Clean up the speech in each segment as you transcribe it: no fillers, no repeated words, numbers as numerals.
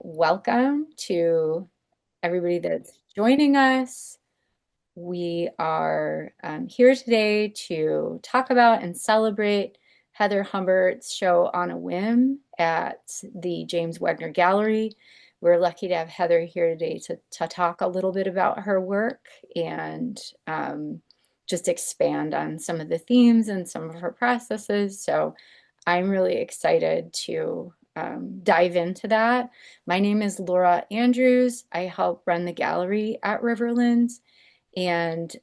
Welcome to everybody that's joining us. We are here today to talk about and celebrate Heather Humbert's show On a Whim at the James Wagner Gallery. We're lucky to have Heather here today to talk a little bit about her work and just expand on some of the themes and some of her processes. So I'm really excited to dive into that. My name is Laura Andrews. I help run the gallery at Riverlands. And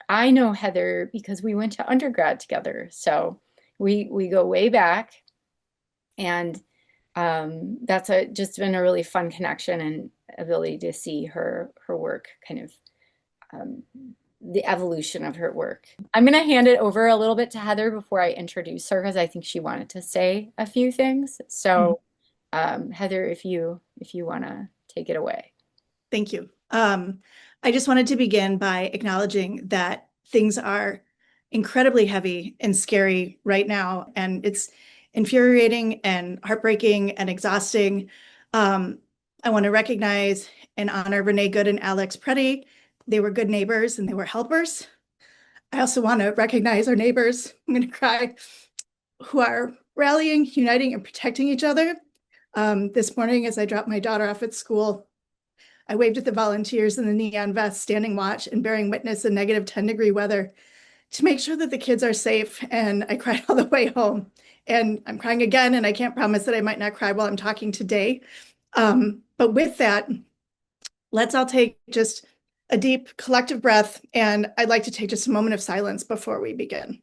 I know Heather because we went to undergrad together. So we go way back. And that's just been a really fun connection and ability to see her work kind of um, the evolution of her work. I'm going to hand it over a little bit to Heather before I introduce her because I think she wanted to say a few things. Mhm. So, Heather, if you want to take it away. Thank you. I just wanted to begin by acknowledging that things are incredibly heavy and scary right now, and it's infuriating and heartbreaking and exhausting. Um, I want to recognize and honor Renee Good and Alex Preddy. They were good neighbors and they were helpers. I also want to recognize our neighbors, I'm going to cry, who are rallying, uniting, and protecting each other. This morning, as I dropped my daughter off at school, I waved at the volunteers in the neon vests standing watch and bearing witness in negative 10-degree weather to make sure that the kids are safe. And I cried all the way home. And I'm crying again, and I can't promise that I might not cry while I'm talking today. But with that, let's all take just a deep collective breath. And I'd like to take just a moment of silence before we begin.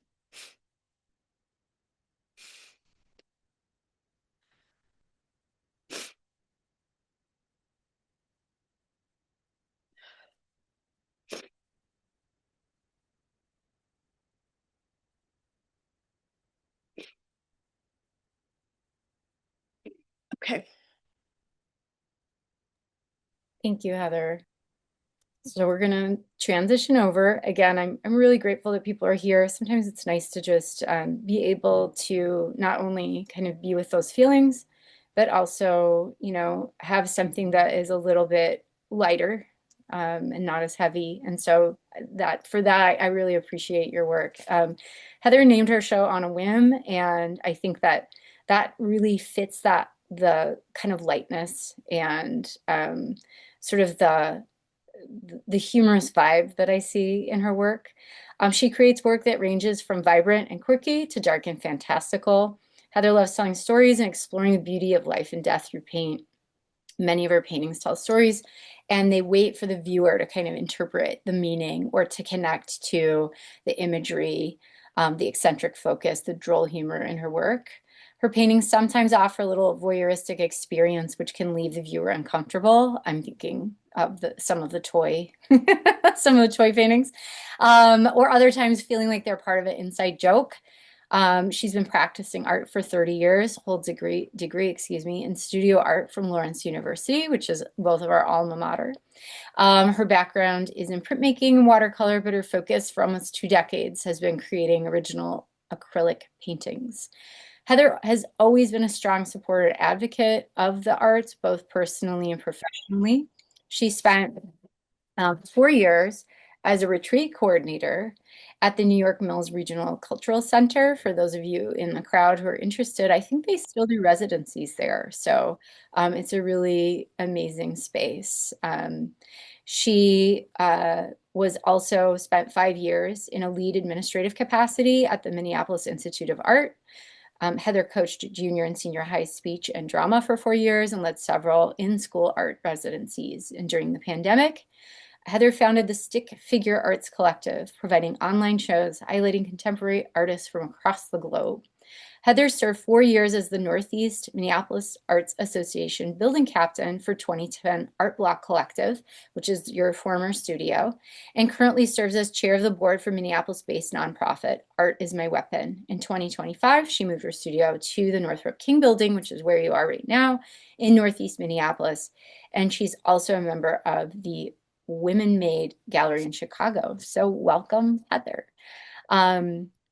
Okay. Thank you, Heather. So we're gonna transition over. Again, I'm really grateful that people are here. Sometimes it's nice to just be able to not only kind of be with those feelings, but also, have something that is a little bit lighter and not as heavy. And so that for that, I really appreciate your work. Heather named her show On a Whim, and I think that that really fits that the kind of lightness and sort of the humorous vibe that I see in her work. She creates work that ranges from vibrant and quirky to dark and fantastical. Heather loves telling stories and exploring the beauty of life and death through paint. Many of her paintings tell stories, and they wait for the viewer to kind of interpret the meaning or to connect to the imagery, the eccentric focus, the droll humor in her work. Her paintings sometimes offer a little voyeuristic experience, which can leave the viewer uncomfortable. I'm thinking of some of the toy, some of the toy paintings, or other times feeling like they're part of an inside joke. She's been practicing art for 30 years, holds a degree, in studio art from Lawrence University, which is both of our alma mater. Her background is in printmaking and watercolor, but her focus for almost 2 decades has been creating original acrylic paintings. Heather has always been a strong supporter and advocate of the arts, both personally and professionally. She spent 4 years as a retreat coordinator at the New York Mills Regional Cultural Center. For those of you in the crowd who are interested, I think they still do residencies there. So it's a really amazing space. She was also spent 5 years in a lead administrative capacity at the Minneapolis Institute of Art. Heather coached junior and senior high speech and drama for 4 years and led several in-school art residencies. And during the pandemic, Heather founded the Stick Figure Arts Collective, providing online shows highlighting contemporary artists from across the globe. Heather served 4 years as the Northeast Minneapolis Arts Association building captain for 2010 Art Block Collective, which is your former studio, and currently serves as chair of the board for Minneapolis-based nonprofit Art is My Weapon. In 2025, she moved her studio to the Northrop King building, which is where you are right now, in Northeast Minneapolis. And she's also a member of the Women Made Gallery in Chicago. So welcome, Heather.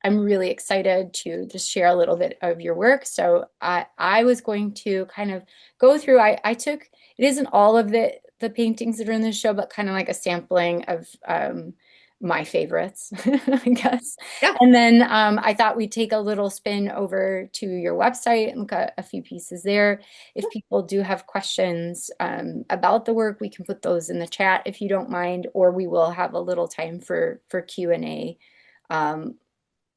I'm really excited to just share a little bit of your work. So I was going to kind of go through, I took, it isn't all of the paintings that are in this show, but kind of like a sampling of my favorites, I guess. Yeah. And then I thought we'd take a little spin over to your website and look at a few pieces there. If people do have questions about the work, we can put those in the chat if you don't mind, or we will have a little time for Q&A um,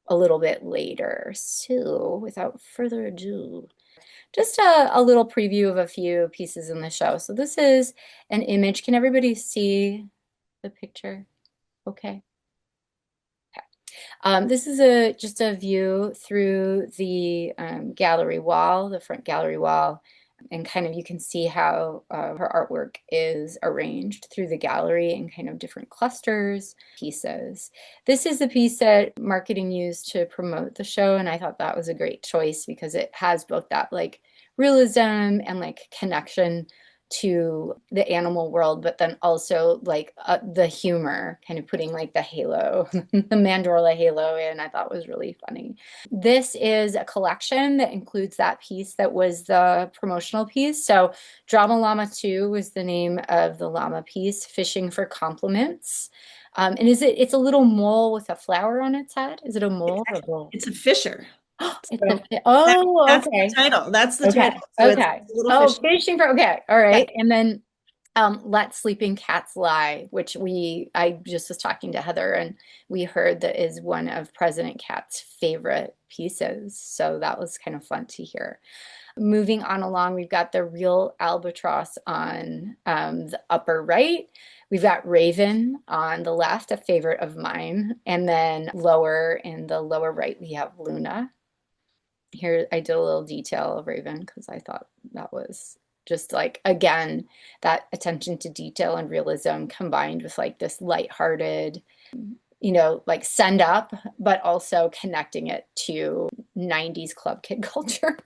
a little bit later. So without further ado, just a little preview of a few pieces in the show. So this is an image. Can everybody see the picture? Okay. This is just a view through the gallery wall, the front gallery wall, and kind of you can see how her artwork is arranged through the gallery in kind of different clusters, pieces. This is the piece that marketing used to promote the show, and I thought that was a great choice because it has both that like realism and like connection to the animal world, but then also like the humor, kind of putting like the halo, the mandorla halo in, I thought was really funny. This is a collection that includes that piece that was the promotional piece. So Drama Llama 2 was the name of the llama piece, Fishing for Compliments. And it's a little mole with a flower on its head? Is it a It's mole or a actually, bowl? it's a fisher. It's So a, oh, that's the okay. title. That's the Okay. title. So it's Okay. a little Oh, fish. fishing for okay. All Yeah. right. And then Let Sleeping Cats Lie, which I just was talking to Heather and we heard that is one of President Cat's favorite pieces. So that was kind of fun to hear. Moving on along, we've got the real albatross on the upper right. We've got Raven on the left, a favorite of mine. And then lower in the lower right, we have Luna. Here I did a little detail of Raven because I thought that was just like again that attention to detail and realism combined with like this lighthearted, like send up, but also connecting it to 90s club kid culture.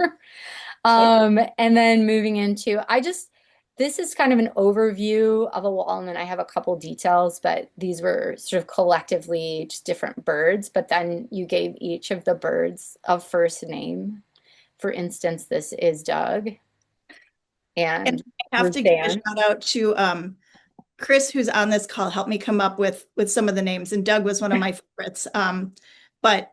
And then moving into this is kind of an overview of a wall, and then I have a couple details, but these were sort of collectively just different birds. But then you gave each of the birds a first name. For instance, this is Doug And and I have to give a Ruthann. shout out to Chris, who's on this call, helped me come up with some of the names, and Doug was one of my favorites. But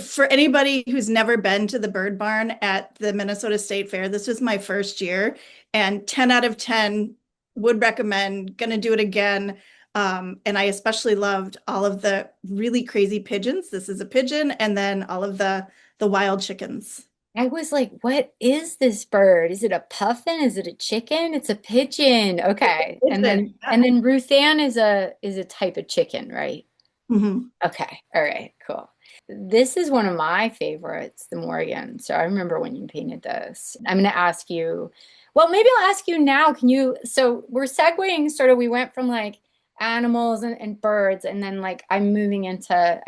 for anybody who's never been to the Bird Barn at the Minnesota State Fair, this was my first year, and 10 out of 10 would recommend. Gonna do it again. And I especially loved all of the really crazy pigeons. This is a pigeon, and then all of the wild chickens. I was like, what is this bird? Is it a puffin? Is it a chicken? It's a pigeon. Okay. And Pigeon. then Yeah. and then Ruthann is a type of chicken, right? Mhm. Okay. All right. Cool. This is one of my favorites, the Morgan. So I remember when you painted this. I'm going to ask you, well, maybe I'll ask you now. So we're segueing sort of, we went from like animals and birds, and then like I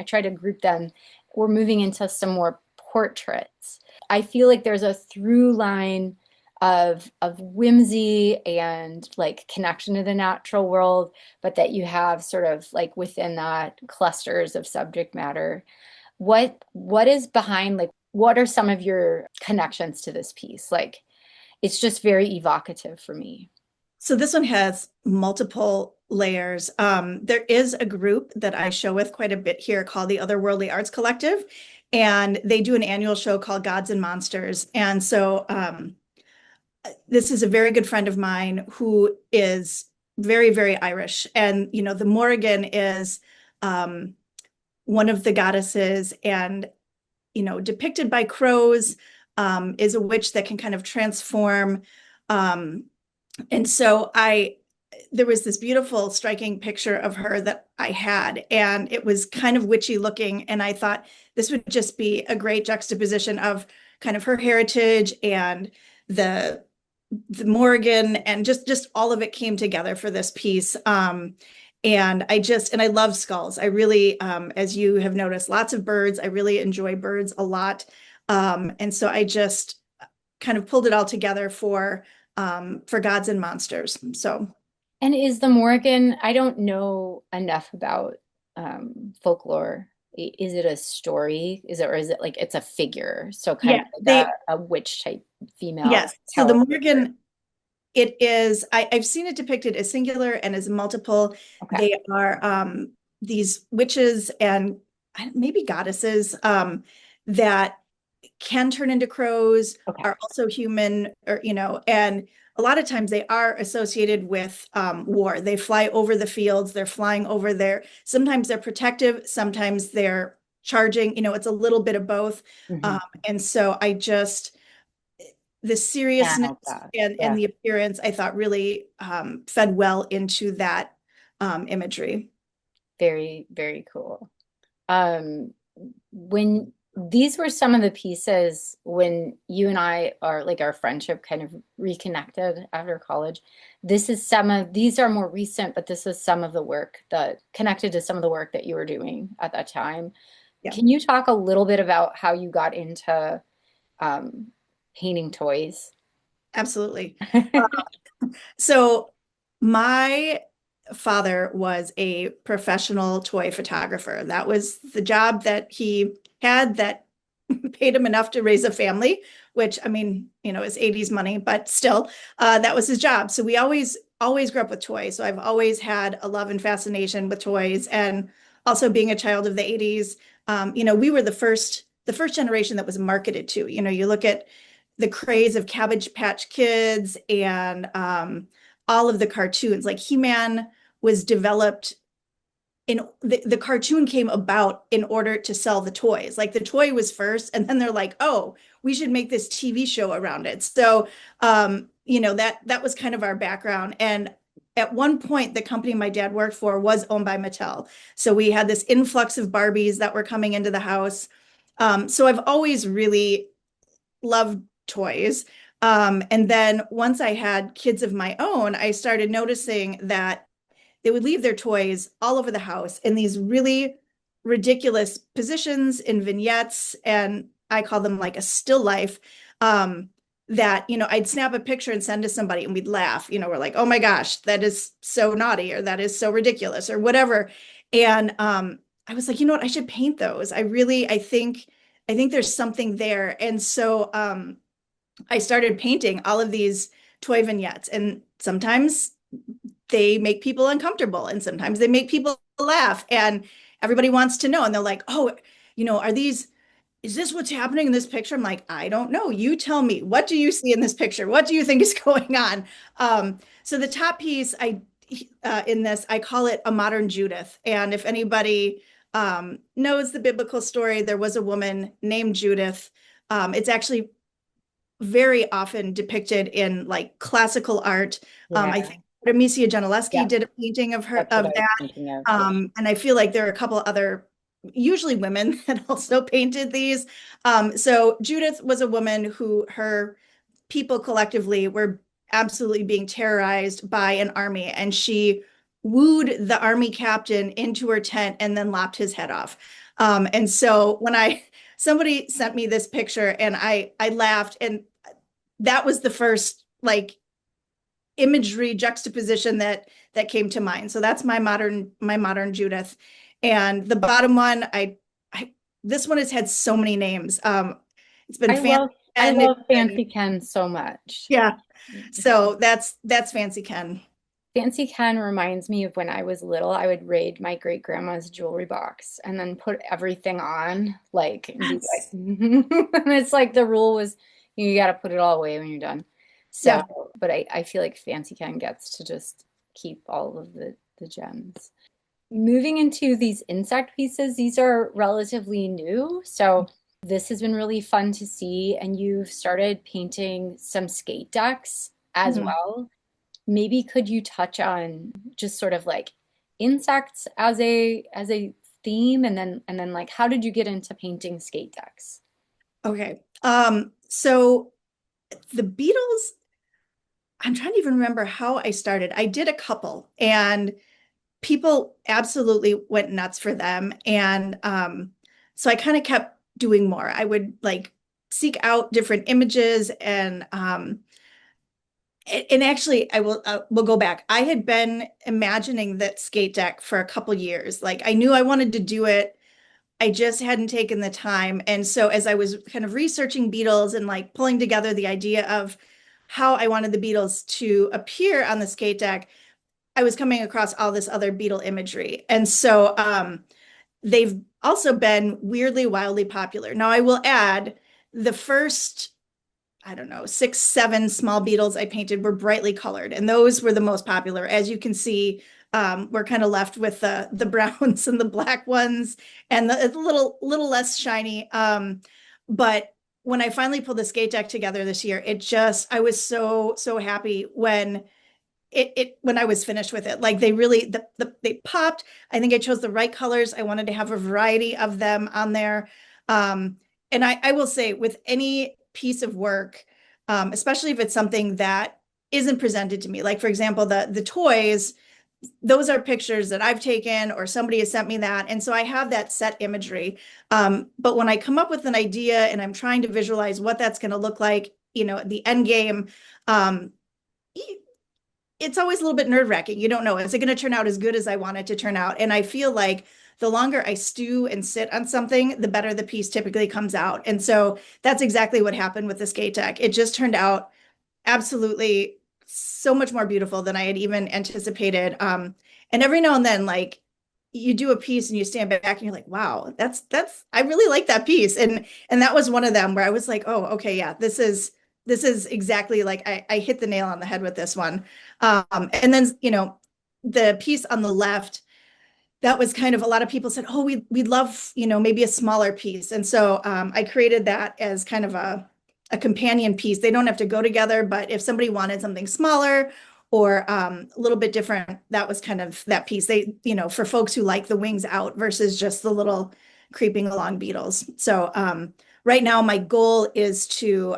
try to group them. We're moving into some more portraits. I feel like there's a through line of whimsy and like connection to the natural world, but that you have sort of like within that clusters of subject matter. What is behind, like what are some of your connections to this piece? Like it's just very evocative for me. So this one has multiple layers. There is a group that I show with quite a bit here called the Otherworldly Arts Collective, and they do an annual show called Gods and Monsters. And so this is a very good friend of mine who is very, very Irish. And, the Morrigan is one of the goddesses, and, depicted by crows, is a witch that can kind of transform. And so there was this beautiful, striking picture of her that I had, and it was kind of witchy looking. And I thought this would just be a great juxtaposition of kind of her heritage and the the Morgan, and just all of it came together for this piece. And I love skulls. I really, as you have noticed, lots of birds. I really enjoy birds a lot. And so I just kind of pulled it all together for Gods and Monsters. So And is the Morgan, I don't know enough about folklore Is it a story? Is it, or is it like it's a figure? So kind Yeah, of like they a witch type female yes. So the power figure. Morgan, it is, I've seen it depicted as singular and as multiple. Okay. They are these witches and maybe goddesses that can turn into crows, Okay. are also human, or and a lot of times they are associated with war. They fly over the fields, they're flying over there. Sometimes they're protective, sometimes they're charging. It's a little bit of both. Hmm. Um, and so I just the seriousness Channel that. and Yeah. the appearance I thought really fed well into that imagery. Very, very cool. When these were some of the pieces when you and I are like our friendship kind of reconnected after college. This is some of these are more recent, but this is some of the work that connected to some of the work that you were doing at that time. Yeah, Can you talk a little bit about how you got into um, painting toys? absolutely. So my father was a professional toy photographer. That was the job that he had that paid him enough to raise a family, which I mean, is 80s money, but still, that was his job. So we always grew up with toys. So I've always had a love and fascination with toys. And also being a child of the 80s, we were the first generation that was marketed to. You look at the craze of Cabbage Patch Kids and all of the cartoons. Like He-Man was developed the cartoon came about in order to sell the toys. Like the toy was first, and then they're like, oh, we should make this TV show around it. So that was kind of our background. And at one point, the company my dad worked for was owned by Mattel. So we had this influx of Barbies that were coming into the house. So I've always really loved toys. And then once I had kids of my own, I started noticing that they would leave their toys all over the house in these really ridiculous positions in vignettes. And I call them like a still life. That, I'd snap a picture and send to somebody and we'd laugh. We're like, oh my gosh, that is so naughty, or that is so ridiculous, or whatever. And I was like, you know what, I should paint those. I think there's something there. And so I started painting all of these toy vignettes. And sometimes they make people uncomfortable and sometimes they make people laugh, and everybody wants to know, and they're like, oh, is this what's happening in this picture? I'm like, I don't know, you tell me, what do you see in this picture, what do you think is going on? So the top piece in this, I call it a modern Judith. And if anybody knows the biblical story, there was a woman named Judith. It's actually very often depicted in like classical art. I Yeah. think Artemisia Gentileschi Yeah. did a painting of her That's what of I was that. thinking of. Yeah. And I feel like there are a couple other, usually women, that also painted these. So Judith was a woman who her people collectively were absolutely being terrorized by an army, and she wooed the army captain into her tent and then lopped his head off. And so when I somebody sent me this picture and I laughed, and that was the first like imagery juxtaposition that came to mind. So that's my modern Judith. And the bottom one, I this one has had so many names. It's been fancy I and it's love been Fancy Ken so much. yeah. So that's Fancy Ken. Fancy Ken reminds me of when I was little, I would raid my great grandma's jewelry box and then put everything on, like, and be like, Yes. and it's like the rule was you got to put it all away when you're done. So, Yeah. but I feel like Fancy Ken gets to just keep all of the gems. Moving into these insect pieces, these are relatively new. So this has been really fun to see. And you've started painting some skate decks as Mhm. well. Maybe could you touch on just sort of like insects as a theme, and then like how did you get into painting skate decks? Okay. So the Beatles, I'm trying to even remember how I started. I did a couple, and people absolutely went nuts for them. And so I kind of kept doing more. I would like seek out different images, and actually will go back. I had been imagining that skate deck for a couple years. Like I knew I wanted to do it. I just hadn't taken the time. And so as I was kind of researching beetles and like pulling together the idea of how I wanted the beetles to appear on the skate deck, I was coming across all this other beetle imagery. And so they've also been weirdly, wildly popular. Now, I will add the first, I don't know, 6, 7 small beetles I painted were brightly colored, and those were the most popular. As you can see, we're kind of left with the browns and the black ones, and the little less shiny. But when I finally pulled the skate deck together this year, I was so happy when when I was finished with it. Like they really they popped. I think I chose the right colors. I wanted to have a variety of them on there. Um, and I will say with any piece of work, especially if it's something that isn't presented to me, like for example, the toys, those are pictures that I've taken or somebody has sent me that. And so I have that set imagery. But when I come up with an idea and I'm trying to visualize what that's going to look like, the end game, um, it's always a little bit nerve-wracking. You don't know, is it going to turn out as good as I want it to turn out? And I feel like the longer I stew and sit on something, the better the piece typically comes out. And so that's exactly what happened with the skate deck. It just turned out absolutely so much more beautiful than I had even anticipated. And every now and then, like you do a piece and you stand back and you're like, wow, that's I really like that piece. And that was one of them where I was like, oh, okay, yeah, this is exactly like I hit the nail on the head with this one. And then, the piece on the left, that was kind of a lot of people said, oh, we'd love, maybe a smaller piece. And so I created that as kind of a companion piece. They don't have to go together, but if somebody wanted something smaller or a little bit different, that was kind of that piece. For folks who like the wings out versus just the little creeping along beetles. So right now my goal is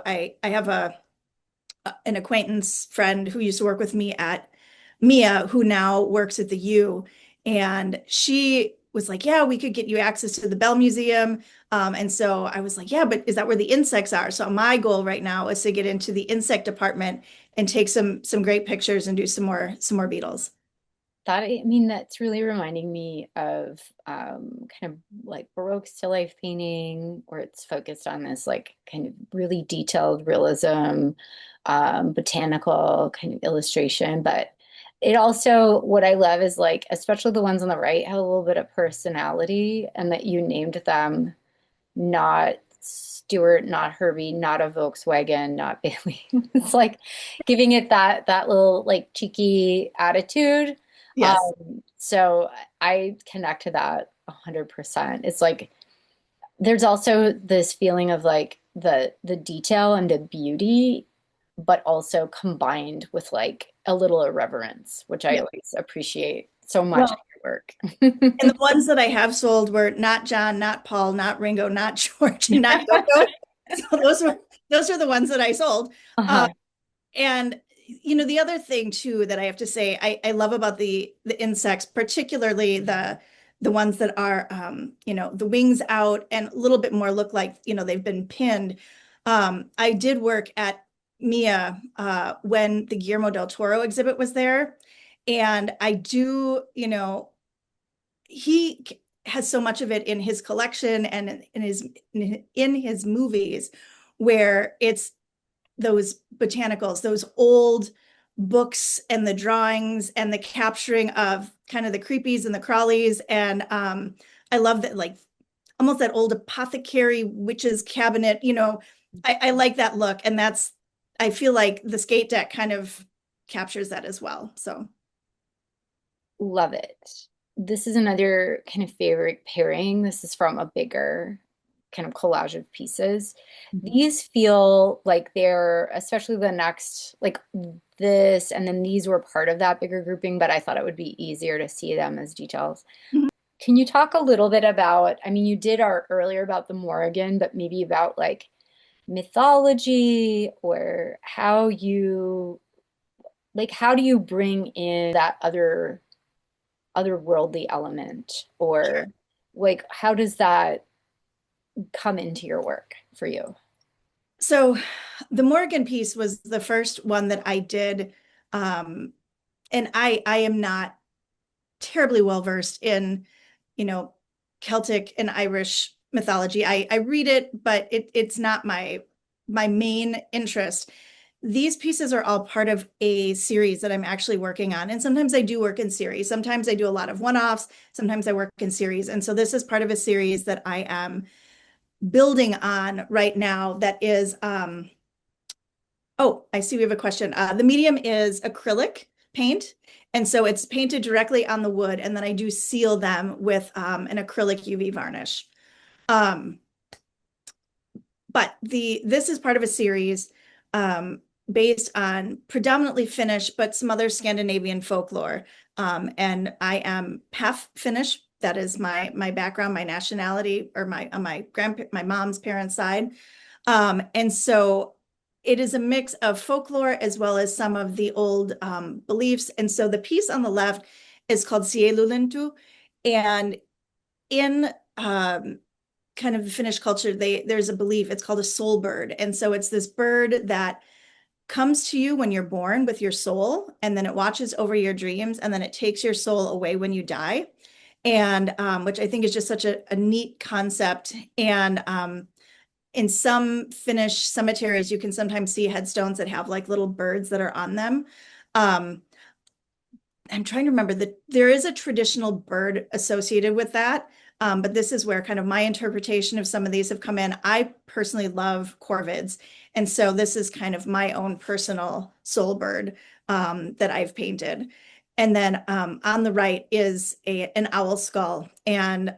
I have an acquaintance friend who used to work with me at Mia, who now works at the U. And she was like, yeah, we could get you access to the Bell Museum. And so I was like, yeah, but is that where the insects are? So my goal right now is to get into the insect department and take some great pictures and do some more beetles. I mean, that's really reminding me of kind of like Baroque still life painting, where it's focused on this like kind of really detailed realism, botanical kind of illustration. But it also, what I love is like, especially the ones on the right, have a little bit of personality, and that you named them not Stewart, not Herbie, not a Volkswagen, not Bailey. It's like giving it that little like cheeky attitude. Yes. So I connect to that 100%. It's like there's also this feeling of like the detail and the beauty, but also combined with like a little irreverence, which I Yeah. always appreciate so much Well, in your and work. the ones that I have sold were not John, not Paul, not Ringo, not George, and not Yoko. So those are the ones that I sold. Uh-huh. And the other thing too that I have to say I love about the insects, particularly the ones that are the wings out and a little bit more look like they've been pinned. I did work at Mia when the Guillermo del Toro exhibit was there, and I do he has so much of it in his collection and in his movies where it's those botanicals, those old books and the drawings and the capturing of kind of the creepies and the crawlies. And I love that, like almost that old apothecary witch's cabinet. I like that look. And I feel like the skate deck kind of captures that as well. So, Love it. This is another kind of favorite pairing. This is from a bigger kind of collage of pieces. These feel like they're, especially the next, like this, and then these were part of that bigger grouping, but I thought it would be easier to see them as details. mhm. Can you talk a little bit about, I mean, you did our earlier about the Morrigan, but maybe about like mythology or how do you bring in that otherworldly element, or like how does that come into your work for you? So the Morgan piece was the first one that I did. Um, and I am not terribly well versed in, you know, Celtic and Irish mythology. I read it, but it's not my main interest. These pieces are all part of a series that I'm actually working on. And sometimes I do work in series. Sometimes I do a lot of one-offs. Sometimes I work in series. And so this is part of a series that I am building on right now that is, oh, I see we have a question. The medium is acrylic paint. And so it's painted directly on the wood. And then I do seal them with an acrylic UV varnish. Um, but this is part of a series based on predominantly Finnish, but some other Scandinavian folklore. And I am half Finnish. That is my background, my nationality, or my mom's parents' side. And so it is a mix of folklore as well as some of the old beliefs. And so the piece on the left is called Sielulintu. And in kind of the Finnish culture, there's a belief, it's called a soul bird. And so it's this bird that comes to you when you're born with your soul, and then it watches over your dreams, and then it takes your soul away when you die. And which I think is just such a neat concept. And in some Finnish cemeteries, you can sometimes see headstones that have like little birds that are on them. Um, I'm trying to remember that there is a traditional bird associated with that. But this is where kind of my interpretation of some of these have come in. I personally love corvids. And so this is kind of my own personal soul bird that I've painted. And then on the right is an owl skull. And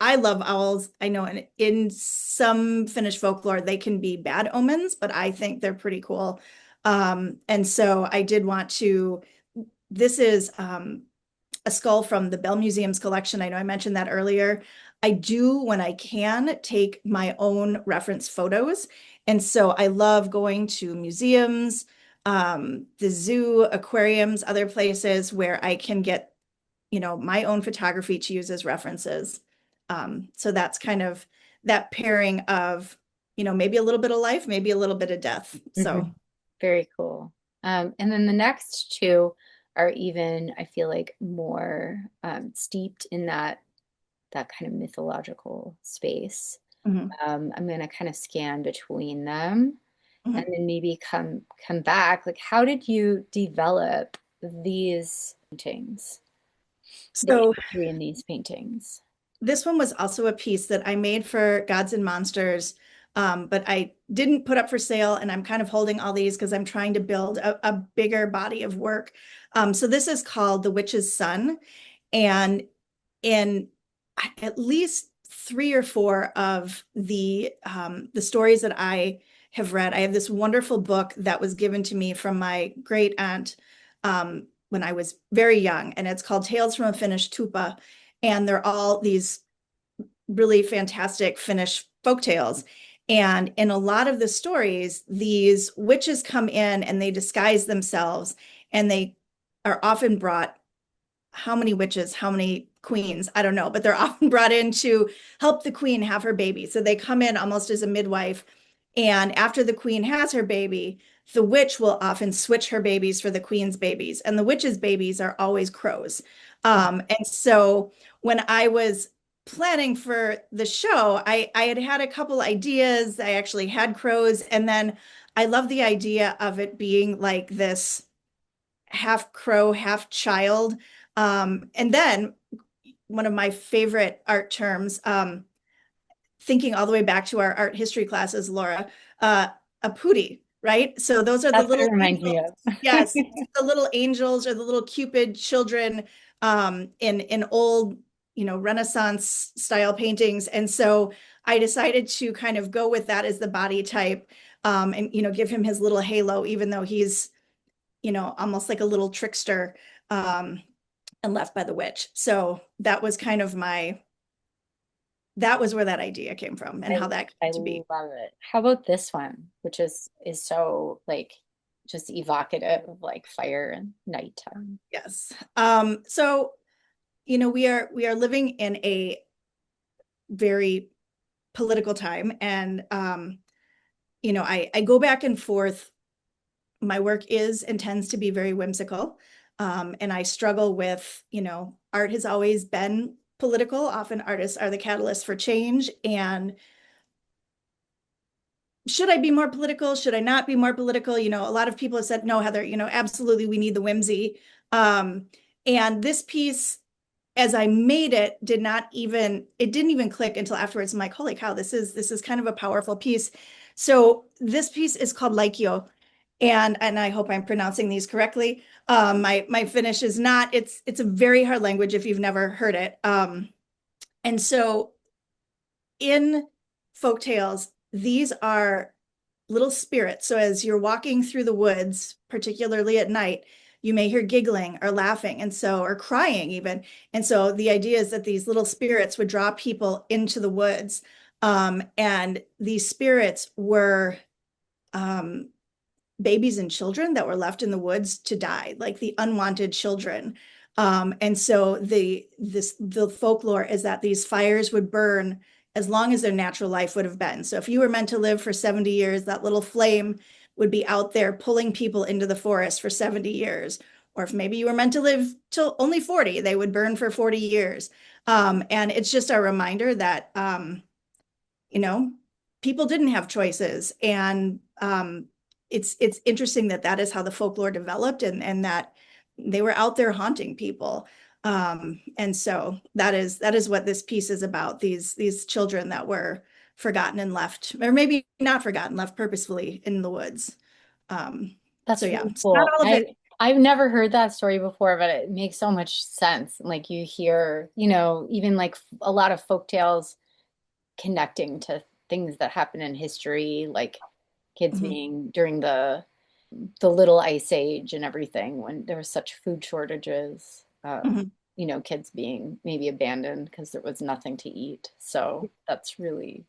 I love owls. I know in some Finnish folklore, they can be bad omens, but I think they're pretty cool. And so I did want to, this is a skull from the Bell Museum's collection. I know I mentioned that earlier. I do, when I can, take my own reference photos. And so I love going to museums, the zoo, aquariums, other places where I can get, my own photography to use as references. So that's kind of that pairing of, maybe a little bit of life, maybe a little bit of death. So, Mhm. Very cool. And then the next two are even, I feel like, more steeped in that kind of mythological space. mhm, I'm gonna kind of scan between them and mhm. then maybe come back. Like, how did you develop these paintings, the So imagery in these paintings? this one was also a piece that I made for Gods and Monsters, but I didn't put up for sale. And I'm kind of holding all these because I'm trying to build a bigger body of work. So this is called The Witch's Son. And in at least three or four of the stories that I have read, I have this wonderful book that was given to me from my great aunt when I was very young, and it's called Tales from a Finnish Tupa. And they're all these really fantastic Finnish folk tales. And in a lot of the stories, these witches come in and they disguise themselves, and they are often brought, how many witches, how many queens, I don't know, but they're often brought in to help the queen have her baby. So they come in almost as a midwife. And after the queen has her baby, the witch will often switch her babies for the queen's babies. And the witch's babies are always crows. And so when I was planning for the show, I had had a couple ideas. I actually had crows. And then I love the idea of it being like this half crow, half child. And then one of my favorite art terms, thinking all the way back to our art history classes, Laura, a pootie, right? So those are the That's what it little reminds me angels. of. Yes, the little angels or the little Cupid children in old, Renaissance style paintings. And so I decided to kind of go with that as the body type, and give him his little halo, even though he's almost like a little trickster, and left by the witch. So that was kind of that was where that idea came from and I how that I came to be. love it. How about this one, which is so like just evocative of like fire and nighttime. Yes. So, we are living in a very political time, and I go back and forth. My work is and tends to be very whimsical. And I struggle with, art has always been political. Often artists are the catalyst for change. And should I be more political? Should I not be more political? A lot of people have said, no, Heather, absolutely, we need the whimsy. Um, and this piece, as I made it, it didn't even click until afterwards. I'm like, holy cow, this is kind of a powerful piece. So this piece is called Laikio, and I hope I'm pronouncing these correctly. My Finnish is not. It's a very hard language if you've never heard it. And so in folk tales, these are little spirits. So as you're walking through the woods, particularly at night, you may hear giggling or laughing or crying even. And so the idea is that these little spirits would draw people into the woods. And these spirits were um, babies and children that were left in the woods to die, like the unwanted children. And so the folklore is that these fires would burn as long as their natural life would have been. So if you were meant to live for 70 years, that little flame would be out there pulling people into the forest for 70 years. Or if maybe you were meant to live till only 40, they would burn for 40 years. And it's just a reminder that you know, people didn't have choices. And it's interesting that that is how the folklore developed, and that they were out there haunting people. And so that is what this piece is about, these children that were forgotten and left, or maybe not forgotten, left purposefully in the woods. So That's yeah, really so not cool. all of it. I've never heard that story before, but it makes so much sense. Like you hear, even like a lot of folk tales connecting to things that happen in history, like kids Mhm, being during the little ice age and everything when there was such food shortages. mhm. Kids being maybe abandoned because there was nothing to eat. So that's really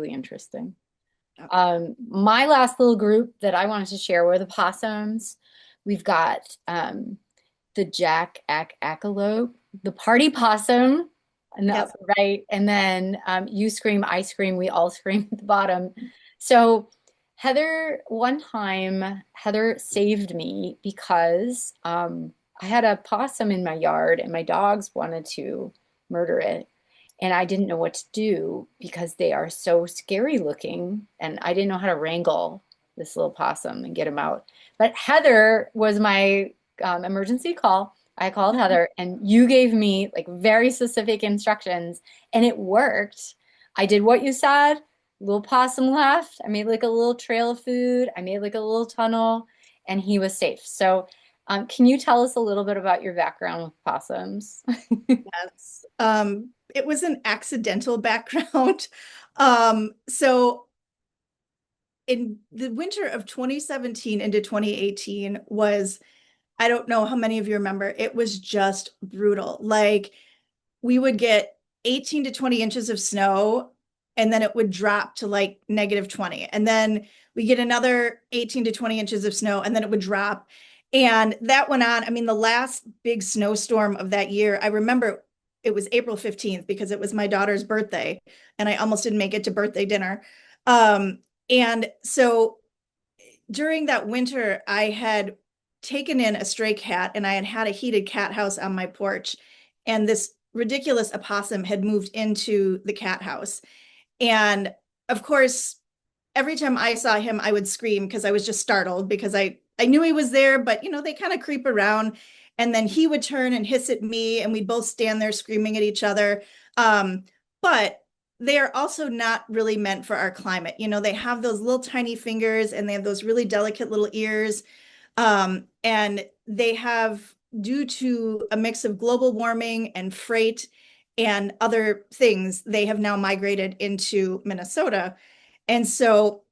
interesting. My last little group that I wanted to share were the possums. We've got the jackalope, the party possum on the Yes. upper right, and then you scream, I scream, we all scream at the bottom. So one time, Heather saved me because I had a possum in my yard and my dogs wanted to murder it. And I didn't know what to do because they are so scary looking. And I didn't know how to wrangle this little possum and get him out. But Heather was my emergency call. I called Heather and you gave me like very specific instructions and it worked. I did what you said. Little possum left. I made like a little trail of food. I made like a little tunnel and he was safe. So, can you tell us a little bit about your background with possums? Yes. It was an accidental background. So in the winter of 2017 into 2018 was, I don't know how many of you remember, it was just brutal. Like we would get 18 to 20 inches of snow, and then it would drop to like -20. And then we get another 18 to 20 inches of snow, and then it would drop. And that went on. I mean, the last big snowstorm of that year, I remember it was April 15th because it was my daughter's birthday, and I almost didn't make it to birthday dinner. And so during that winter, I had taken in a stray cat, and I had had a heated cat house on my porch. And this ridiculous opossum had moved into the cat house. And of course, every time I saw him, I would scream because I was just startled because I knew he was there, but they kind of creep around. And then he would turn and hiss at me, and we'd both stand there screaming at each other. But they are also not really meant for our climate. They have those little tiny fingers and they have those really delicate little ears. And they have, due to a mix of global warming and freight and other things, they have now migrated into Minnesota. And so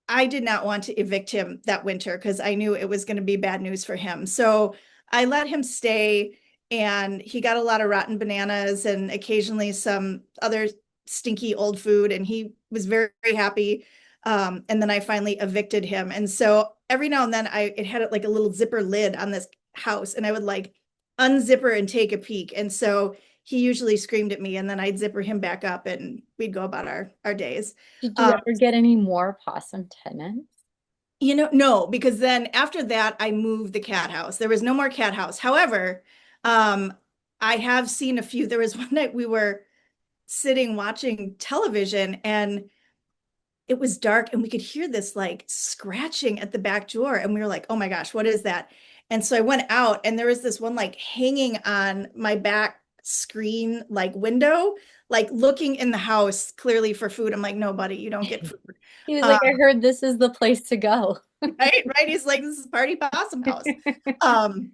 I did not want to evict him that winter because I knew it was going to be bad news for him. So I let him stay, and he got a lot of rotten bananas and occasionally some other stinky old food, and he was very, very happy. And then I finally evicted him. And so every now and then it had like a little zipper lid on this house, and I would like unzipper and take a peek. And so he usually screamed at me, and then I'd zipper him back up and we'd go about our days. Did you Um, ever get any more possum tenants? no, because then after that, I moved the cat house. There was no more cat house. However, um, I have seen a few. There was one night we were sitting watching television and it was dark and we could hear this like scratching at the back door and we were like, oh my gosh, what is that? And so I went out and there was this one like hanging on my back screen like window, like looking in the house clearly for food. I'm like, no buddy, you don't get food. He was um, like, I heard this is the place to go. right, he's like, this is party possum house. um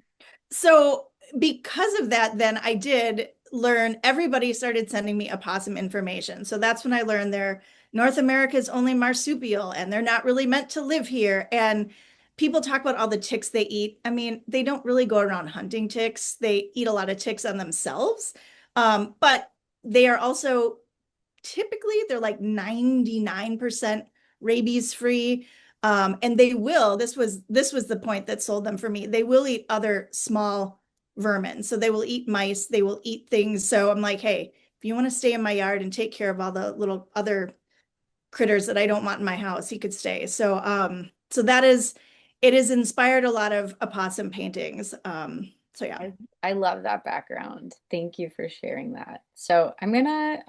so because of that, then I did learn, everybody started sending me opossum information. So that's when I learned they're North America's only marsupial and they're not really meant to live here. And people talk about all the ticks they eat. I mean, they don't really go around hunting ticks. They eat a lot of ticks on themselves. But they are also typically they're like 99% rabies free. And they will, this was the point that sold them for me. They will eat other small vermin. So they will eat mice, they will eat things. So I'm like, hey, if you want to stay in my yard and take care of all the little other critters that I don't want in my house, he could stay. So that is, it has inspired a lot of opossum paintings. So yeah. I love that background. Thank you for sharing that. So I'm gonna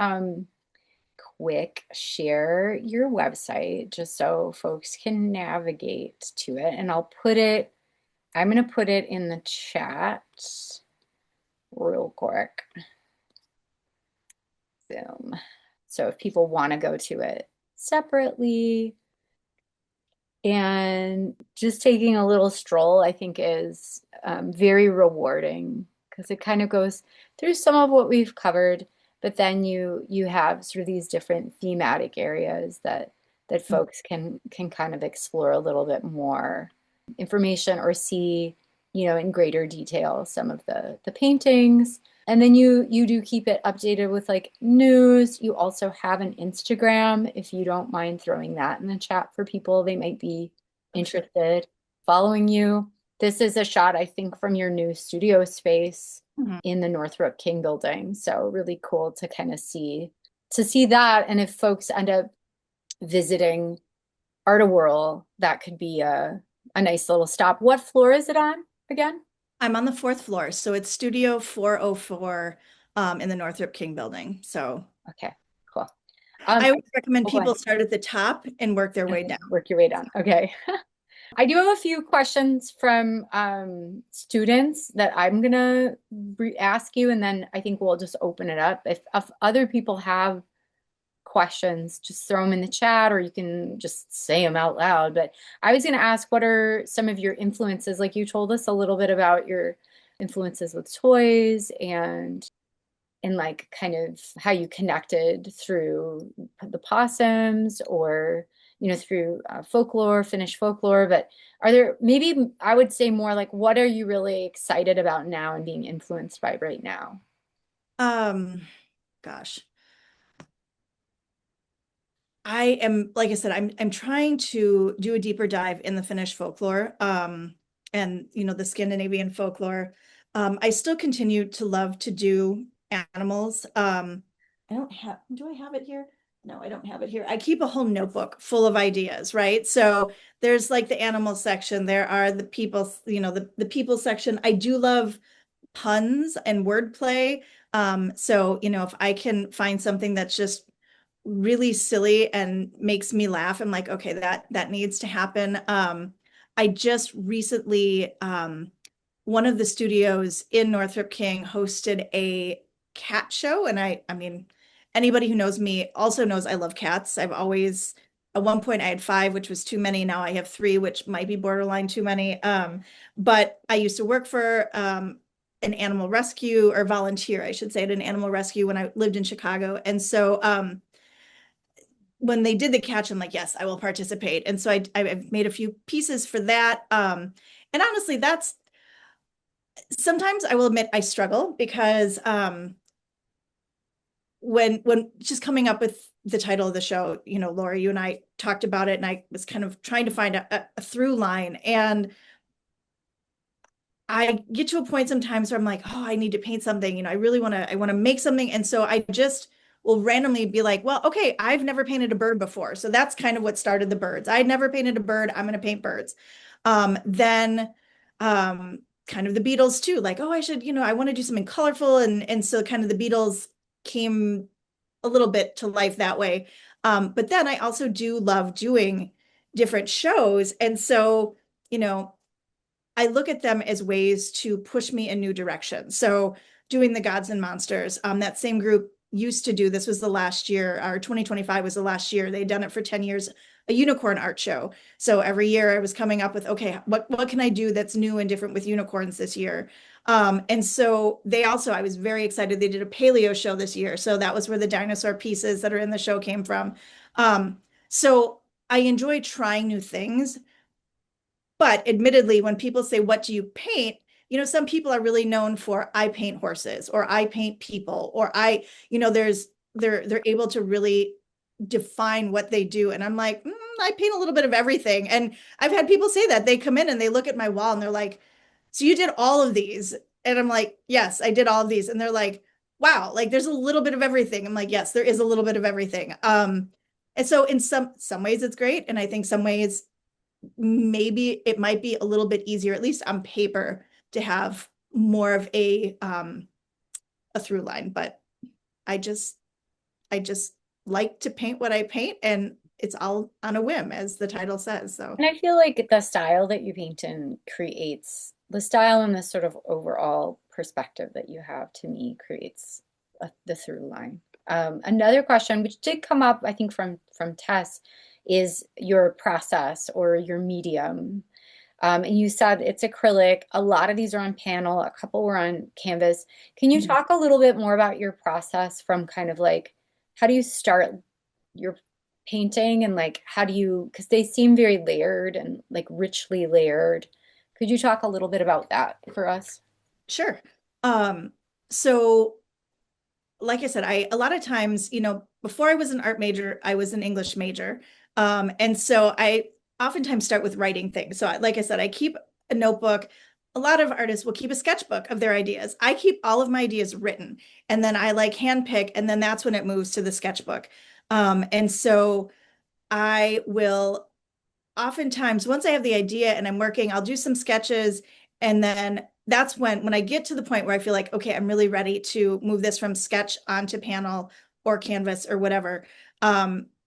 quick share your website just so folks can navigate to it. And I'm gonna put it in the chat real quick. Boom. So if people want to go to it separately, and just taking a little stroll, I think is very rewarding because it kind of goes through some of what we've covered, but then you have sort of these different thematic areas that folks can kind of explore a little bit more information or see, in greater detail some of the paintings. And then you do keep it updated with like news. You also have an Instagram, if you don't mind throwing that in the chat for people. They might be Oh, sure. interested following you. This is a shot, I think, from your new studio space Mhm. in the Northrop King building. So really cool to kind of see that. And if folks end up visiting Art Whirl, that could be a nice little stop. What floor is it on again? I'm on the fourth floor, so it's Studio 404 in the Northrop King building. So Okay, cool. I always recommend Oh, go people ahead. start at the top and work their And way then down. work your way down. Okay. I do have a few questions from students that I'm gonna ask you, and then I think we'll just open it up. If other people have questions, just throw them in the chat, or you can just say them out loud. But I was gonna ask, what are some of your influences? Like you told us a little bit about your influences with toys and like kind of how you connected through the possums or through folklore, Finnish folklore. But are there, maybe I would say more like, what are you really excited about now and being influenced by right now? Um, Gosh, I am, like I said, I'm trying to do a deeper dive in the Finnish folklore, and the Scandinavian folklore. I still continue to love to do animals. Do I have it here? No, I don't have it here. I keep a whole notebook full of ideas, right? So there's like the animal section, there are the people, the people section. I do love puns and wordplay. So, if I can find something that's just really silly and makes me laugh, I'm like, okay, that needs to happen. I just recently, one of the studios in Northrop King hosted a cat show, and I mean, anybody who knows me also knows I love cats. I've always, at one point, I had five, which was too many. Now I have three, which might be borderline too many. But I used to work for an animal rescue, or volunteer, I should say, at an animal rescue when I lived in Chicago. And so when they did the catch, I'm like, yes, I will participate. And so I've made a few pieces for that. And honestly, that's sometimes I will admit I struggle because when just coming up with the title of the show, Laura, you and I talked about it, and I was kind of trying to find a through line. And I get to a point sometimes where I'm like, oh, I need to paint something. I want to make something. And so I just will randomly be like, well, okay, I've never painted a bird before. So that's kind of what started the birds. I'd never painted a bird. I'm going to paint birds. Then kind of the Beatles too, like, oh, I should, I want to do something colorful. And so kind of the Beatles came a little bit to life that way. But then I also do love doing different shows. And so, you know, I look at them as ways to push me in new directions. So doing the Gods and Monsters, that same group used to do, this was the last year, our 2025 was the last year. They'd done it for 10 years, a unicorn art show. So every year I was coming up with, okay, what can I do that's new and different with unicorns this year? And so they also, I was very excited. They did a paleo show this year. So that was where the dinosaur pieces that are in the show came from. So I enjoy trying new things, but admittedly, when people say, what do you paint? Some people are really known for I paint horses or I paint people or they're able to really define what they do. And I'm like, I paint a little bit of everything. And I've had people say that they come in and they look at my wall and they're like, so you did all of these? And I'm like, yes, I did all of these. And they're like, wow, like there's a little bit of everything. I'm like, yes, there is a little bit of everything. And so in some ways it's great. And I think some ways maybe it might be a little bit easier, at least on paper, to have more of a through line. But I just I just like to paint what I paint, and it's all on a whim, as the title says. So And I feel like the style that you paint in creates the style and the sort of overall perspective that you have to me creates the through line. Another question, which did come up, I think, from Tess, is your process or your medium. And you said it's acrylic. A lot of these are on panel. A couple were on canvas. Can you Mhm. talk a little bit more about your process from kind of like how do you start your painting and like how do you, because they seem very layered and like richly layered. Could you talk a little bit about that for us? Sure. So like I said, I a lot of times, before I was an art major, I was an English major. And so I oftentimes start with writing things. So like I said, I keep a notebook. A lot of artists will keep a sketchbook of their ideas. I keep all of my ideas written, and then I like handpick, and then that's when it moves to the sketchbook. And so I will oftentimes, once I have the idea and I'm working, I'll do some sketches, and then that's when I get to the point where I feel like, okay, I'm really ready to move this from sketch onto panel or canvas or whatever.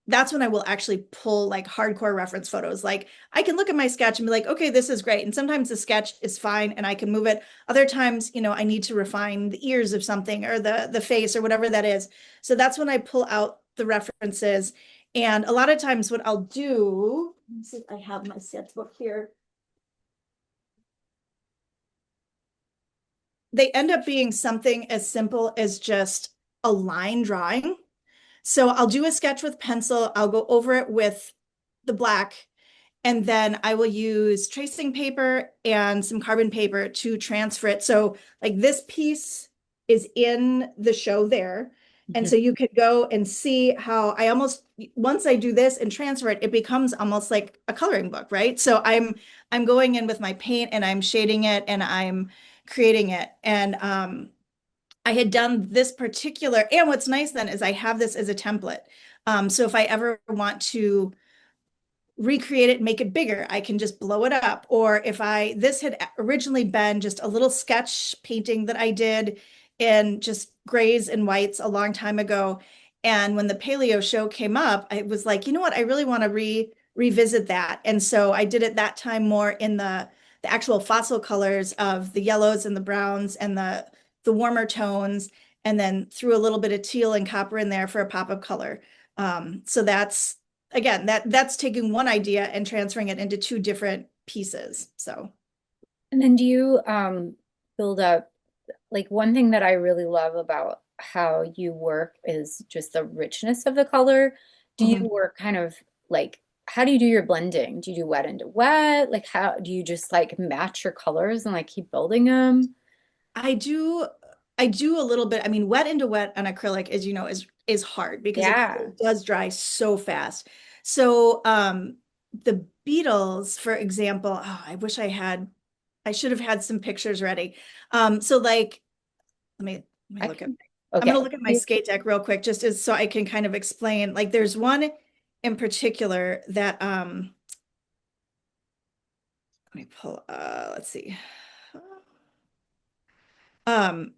That's when I will actually pull like hardcore reference photos. Like I can look at my sketch and be like, okay, this is great. And sometimes the sketch is fine and I can move it. Other times, I need to refine the ears of something or the face or whatever that is. So that's when I pull out the references. And a lot of times what I'll do, let me see if I have my sketchbook here. They end up being something as simple as just a line drawing. So I'll do a sketch with pencil. I'll go over it with the black, and then I will use tracing paper and some carbon paper to transfer it. So like this piece is in the show there. And Mhm. so you could go and see how I almost, once I do this and transfer it, it becomes almost like a coloring book, right? So I'm going in with my paint and I'm shading it and I'm creating it. And I had done this particular, and what's nice then is I have this as a template. So if I ever want to recreate it, make it bigger, I can just blow it up. Or if this had originally been just a little sketch painting that I did in just grays and whites a long time ago. And when the paleo show came up, I was like, you know what? I really want to revisit that. And so I did it that time more in the actual fossil colors of the yellows and the browns and the warmer tones, and then threw a little bit of teal and copper in there for a pop of color. So that's again, that's taking one idea and transferring it into two different pieces. So, And then do you build up like one thing that I really love about how you work is just the richness of the color. Do you mhm. work kind of like how do you do your blending? Do you do wet into wet? Like how do you just like match your colors and like keep building them? I do I do a little bit. I mean, wet into wet on acrylic, as you know, is hard because Yeah. acrylic does dry so fast. So, the Beatles, for example, oh, I should have had some pictures ready. So like, let me I look at can I'm okay. gonna look at my skate deck real quick, just as so I can kind of explain. Like, there's one in particular that let me pull let's see. Um,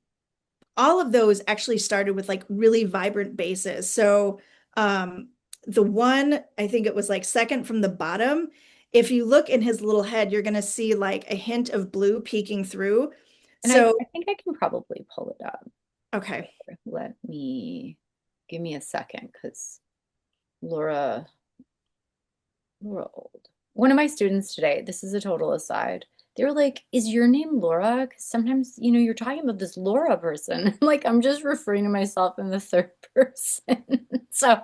all of those actually started with like really vibrant bases. So um, the one, I think it was like second from the bottom, if you look in his little head, you're going to see like a hint of blue peeking through. And So, I think I can probably pull it up. okay. Let me give me a second because Laura, Laura Old. One of my students today, this is a total aside, they were like, "Is your name Laura?" Because sometimes, you're talking about this Laura person. I'm like, I'm just referring to myself in the third person. So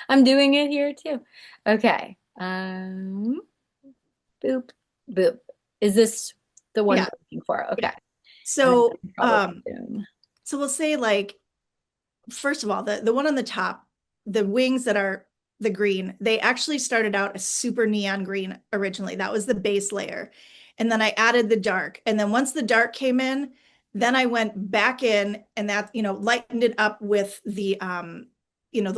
I'm doing it here too. Okay. Boop, boop. Is this the one Yeah. we're looking for? Yeah. Okay. And then I So, can probably zoom. so we'll say like first of all, the one on the top, the wings that are the green, they actually started out as super neon green originally. That was the base layer. And then I added the dark. And then once the dark came in, then I went back in and that, lightened it up with the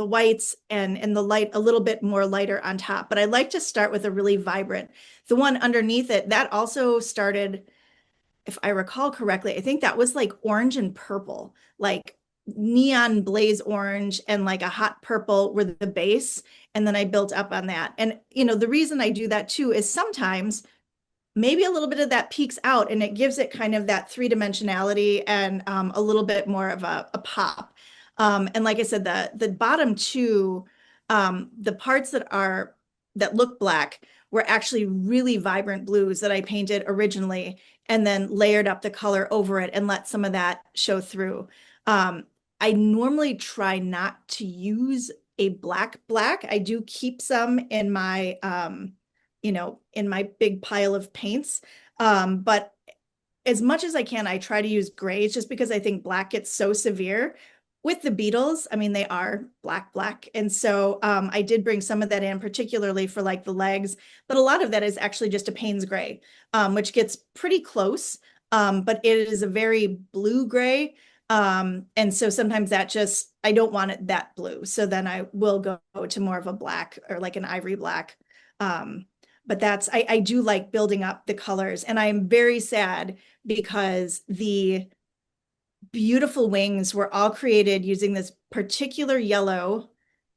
whites and the light a little bit more lighter on top. But I like to start with a really vibrant. The one underneath it, that also started, if I recall correctly, I think that was like orange and purple, like neon blaze orange and like a hot purple were the base. And then I built up on that. And, the reason I do that too is sometimes maybe a little bit of that peeks out and it gives it kind of that three-dimensionality and a little bit more of a pop. And like I said, the bottom two, the parts that look black were actually really vibrant blues that I painted originally and then layered up the color over it and let some of that show through. Um, I normally try not to use a black. I do keep some in my in my big pile of paints. But as much as I can, I try to use grays just because I think black gets so severe. With the Beatles, I mean, they are black. And so I did bring some of that in, particularly for like the legs, but a lot of that is actually just a Payne's gray, which gets pretty close, but it is a very blue gray. And so sometimes I don't want it that blue. So then I will go to more of a black or like an ivory black. But I do like building up the colors. And I'm very sad because the beautiful wings were all created using this particular yellow,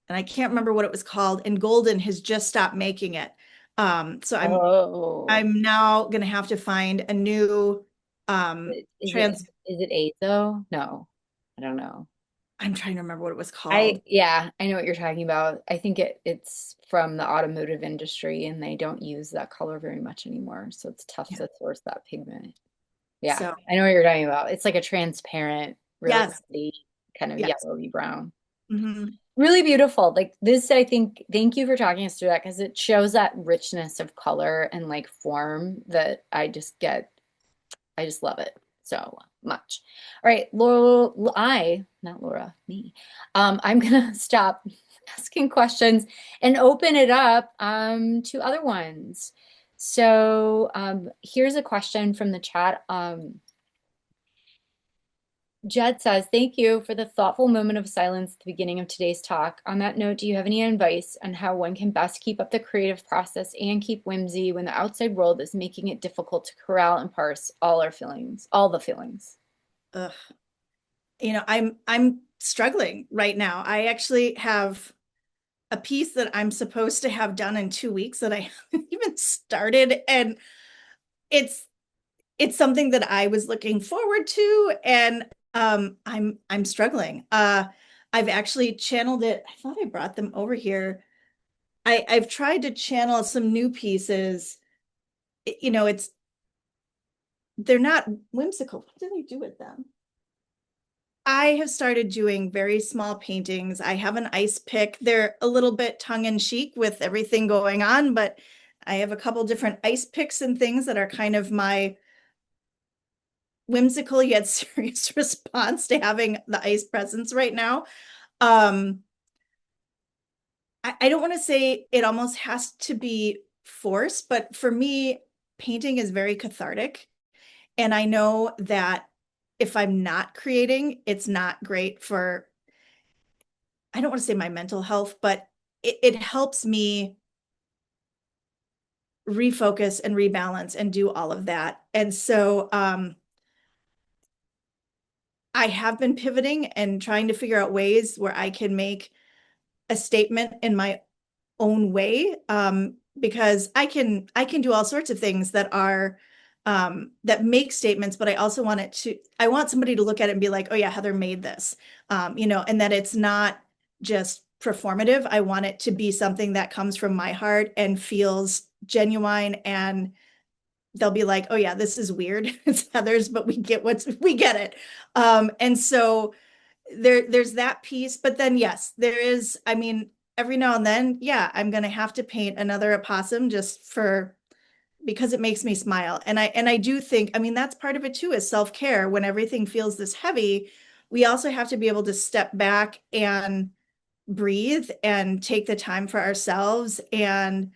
and I can't remember what it was called, and Golden has just stopped making it. So Oh, I'm now gonna have to find a new is it trans is it Azo? No, I don't know. I'm trying to remember what it was called. Yeah, I know what you're talking about. I think it's from the automotive industry and they don't use that color very much anymore. So it's tough Yeah. to source that pigment. Yeah, So I know what you're talking about. It's like a transparent, really yes, pretty kind of yes. yellowy brown. Mhm. Really beautiful. Like this, I think, thank you for talking us through that because it shows that richness of color and like form that I just love it so much. All right, Laura, not Laura, me. I'm gonna stop asking questions and open it up to other ones. So here's a question from the chat. Jed says, "Thank you for the thoughtful moment of silence at the beginning of today's talk. On that note, do you have any advice on how one can best keep up the creative process and keep whimsy when the outside world is making it difficult to corral and parse all the feelings?" Ugh. I'm struggling right now. I actually have a piece that I'm supposed to have done in 2 weeks that I haven't even started. And it's it's something that I was looking forward to, and I'm struggling. I've actually channeled it. I thought I brought them over here. I've tried to channel some new pieces. It's they're not whimsical. What do they do with them? I have started doing very small paintings. I have an ice pick. They're a little bit tongue in cheek with everything going on, but I have a couple different ice picks and things that are kind of my whimsical yet serious response to having the ice presence right now. Um, I don't want to say it almost has to be forced, but for me, painting is very cathartic. And I know that if I'm not creating, it's not great for, I don't want to say my mental health, but it helps me refocus and rebalance and do all of that. And so I have been pivoting and trying to figure out ways where I can make a statement in my own way, because I can do all sorts of things that are that make statements, but I also want it to I want somebody to look at it and be like, oh yeah, Heather made this, and that it's not just performative. I want it to be something that comes from my heart and feels genuine, and they'll be like, oh yeah, this is weird. It's Heather's, but we get it. And so there's that piece, but then yes, there is, I mean, every now and then, yeah, I'm gonna have to paint another opossum just for because it makes me smile. And I do think, I mean, that's part of it too, is self-care. When everything feels this heavy, we also have to be able to step back and breathe and take the time for ourselves. And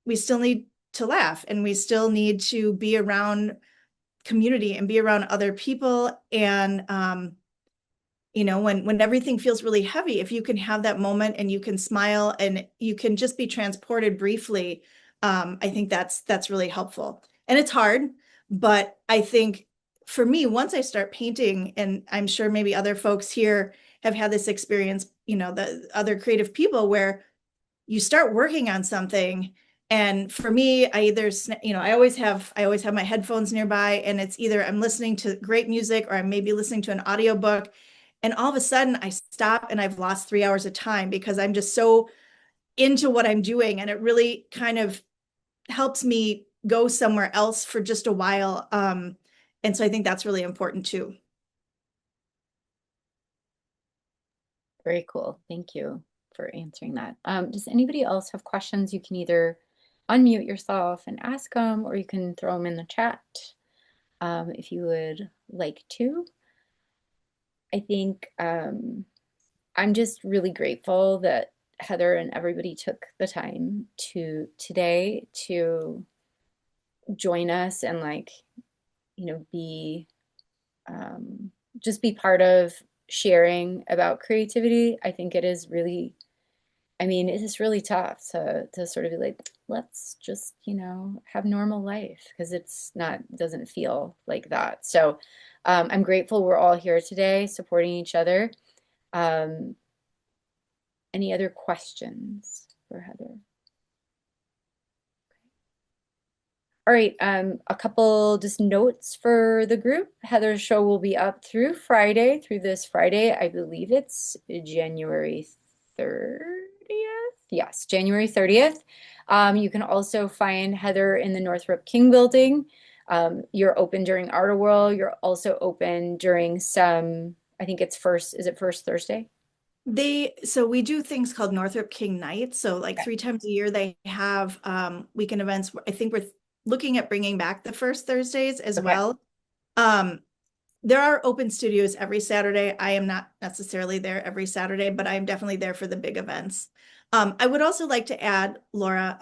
we still need to laugh, and we still need to be around community and be around other people. And when everything feels really heavy, if you can have that moment and you can smile and you can just be transported briefly, I think that's really helpful. And it's hard, but I think for me, once I start painting, and I'm sure maybe other folks here have had this experience, the other creative people, where you start working on something. And for me, I either, I always have my headphones nearby, and it's either I'm listening to great music or I'm maybe listening to an audiobook. And all of a sudden I stop and I've lost 3 hours of time because I'm just so into what I'm doing. And it really kind of helps me go somewhere else for just a while. And so I think that's really important too. Very cool. Thank you for answering that. Does anybody else have questions? You can either unmute yourself and ask them, or you can throw them in the chat if you would like to. I think I'm just really grateful that Heather and everybody took the time to today to join us and be um, just be part of sharing about creativity. I think it is really, I mean, it is really tough to sort of be like, let's just, have normal life, because it's not, doesn't feel like that. So I'm grateful we're all here today supporting each other. Um, any other questions for Heather? All right, a couple just notes for the group. Heather's show will be up through Friday, through this Friday. I believe it's January 30th. Yes, January 30th. You can also find Heather in the Northrop King building. You're open during Art Whirl. You're also open during some, I think it's first, is it first Thursday? So we do things called Northrop King Nights. So like Okay. 3 times a year they have weekend events. I think we're looking at bringing back the first Thursdays as Okay. well. Um, there are open studios every Saturday. I am not necessarily there every Saturday, but I am definitely there for the big events. I would also like to add, Laura,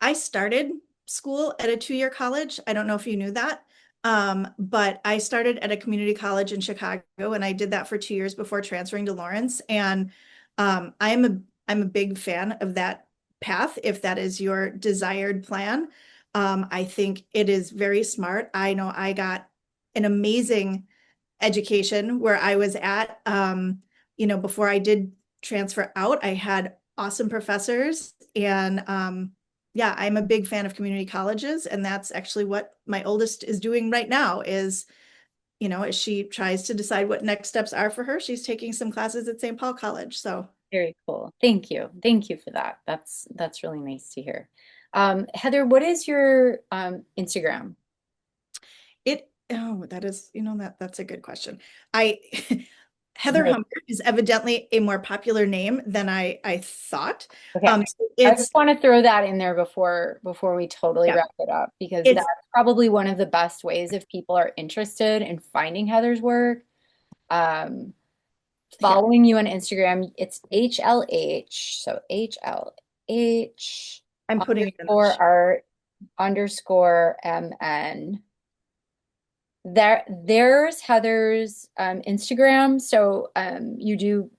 I started school at a 2-year college. I don't know if you knew that. But I started at a community college in Chicago, and I did that for 2 years before transferring to Lawrence. And I'm a big fan of that path, if that is your desired plan. I think it is very smart. I know I got an amazing education where I was at. Before I did transfer out, I had awesome professors. And yeah, I'm a big fan of community colleges. And that's actually what my oldest is doing right now is, as she tries to decide what next steps are for her, she's taking some classes at St. Paul College. So Very cool. Thank you. Thank you for that. That's really nice to hear. Heather, what is your Instagram? that is, that's a good question. I Heather Right. Humbert is evidently a more popular name than I thought. Okay. So I just want to throw that in there before we totally yeah, wrap it up, because that's it's probably one of the best ways if people are interested in finding Heather's work. Um, here. Following you on Instagram, it's HLH, so HLH I'm putting it in the underscore art underscore MN. There's Heather's Instagram. So you do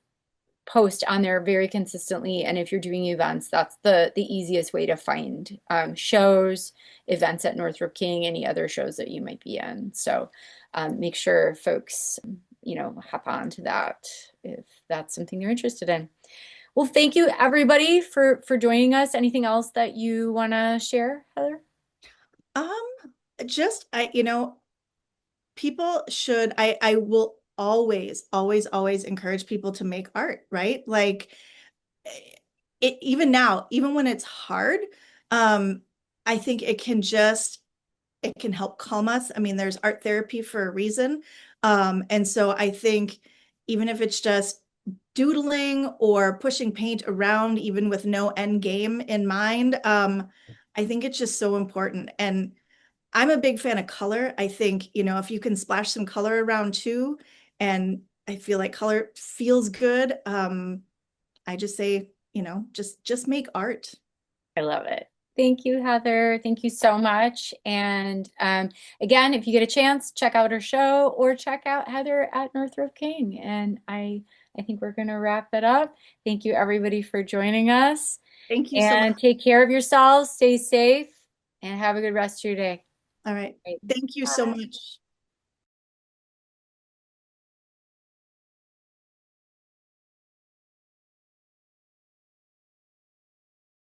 post on there very consistently. And if you're doing events, that's the easiest way to find shows, events at Northrop King, any other shows that you might be in. So make sure folks, hop on to that if that's something they're interested in. Well, thank you everybody for joining us. Anything else that you want to share, Heather? Um, just people should, I will always encourage people to make art, right? Like even now, even when it's hard, um, I think it can help calm us. I mean, there's art therapy for a reason. And so I think even if it's just doodling or pushing paint around, even with no end game in mind, I think it's just so important. And I'm a big fan of color. I think, if you can splash some color around too, and I feel like color feels good, I just say, just make art. I love it. Thank you, Heather. Thank you so much. And again, if you get a chance, check out her show or check out Heather at Northrop King. And I think we're going to wrap it up. Thank you, everybody, for joining us. Thank you so much. And take care of yourselves, stay safe, and have a good rest of your day. All right. Great. Thank you so Bye. much.